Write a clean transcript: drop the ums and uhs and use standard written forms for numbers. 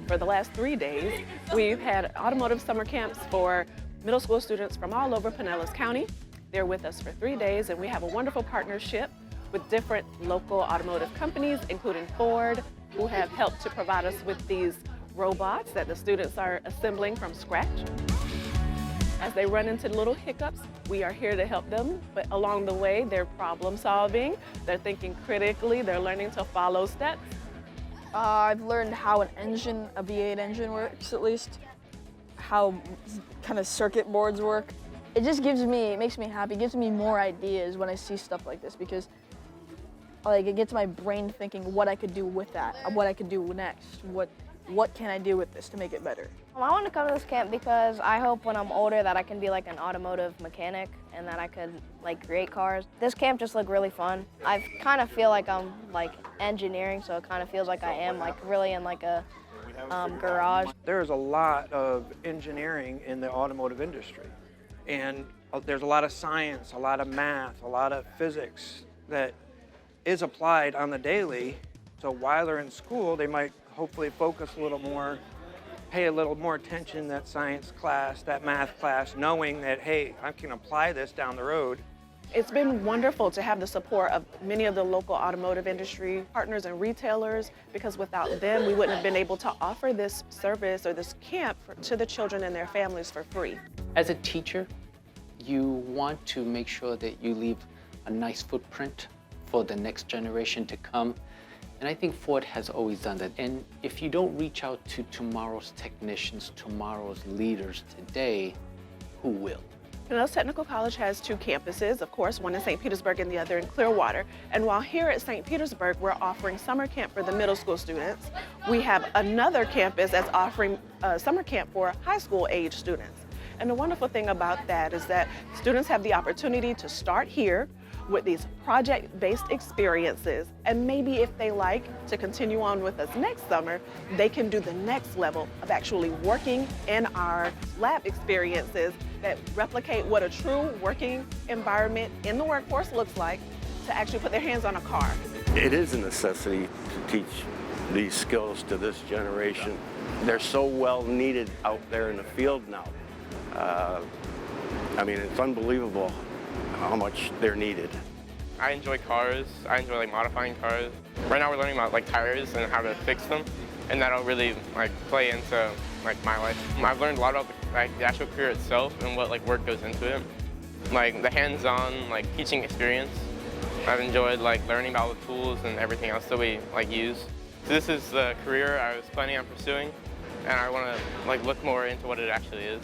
For the last 3 days, we've had automotive summer camps for middle school students from all over Pinellas County. They're with us for 3 days, and we have a wonderful partnership with different local automotive companies, including Ford, who have helped to provide us with these robots that the students are assembling from scratch. As they run into little hiccups, we are here to help them, but along the way, they're problem solving, they're thinking critically, they're learning to follow steps. I've learned how an engine, a V8 engine works at least, how kind of circuit boards work. It just makes me happy, it gives me more ideas when I see stuff like this because like it gets my brain thinking what I could do with that, what I could do next, what can I do with this to make it better. I want to come to this camp because I hope when I'm older that I can be like an automotive mechanic and that I could like create cars. This camp just looked really fun. I kind of feel like I'm like engineering, so it kind of feels like I am like really in like a garage. There's a lot of engineering in the automotive industry, and there's a lot of science, a lot of math, a lot of physics that is applied on the daily. So while they're in school, they might hopefully focus a little more, pay a little more attention in that science class, that math class, knowing that, hey, I can apply this down the road. It's been wonderful to have the support of many of the local automotive industry partners and retailers, because without them, we wouldn't have been able to offer this service or this camp to the children and their families for free. As a teacher, you want to make sure that you leave a nice footprint for the next generation to come. And I think Ford has always done that. And if you don't reach out to tomorrow's technicians, tomorrow's leaders today, who will? Pinellas Technical College has 2 campuses, of course, one in St. Petersburg and the other in Clearwater. And while here at St. Petersburg, we're offering summer camp for the middle school students, we have another campus that's offering summer camp for high school age students. And the wonderful thing about that is that students have the opportunity to start here with these project-based experiences, and maybe if they like to continue on with us next summer, they can do the next level of actually working in our lab experiences that replicate what a true working environment in the workforce looks like, to actually put their hands on a car. It is a necessity to teach these skills to this generation. They're so well needed out there in the field now. I mean, it's unbelievable how much they're needed. I enjoy cars. I enjoy like modifying cars. Right now we're learning about like tires and how to fix them, and that'll really like play into like my life. I've learned a lot about the actual career itself and what like work goes into it. Like the hands-on like teaching experience. I've enjoyed like learning about all the tools and everything else that we like use. So this is the career I was planning on pursuing, and I want to like look more into what it actually is.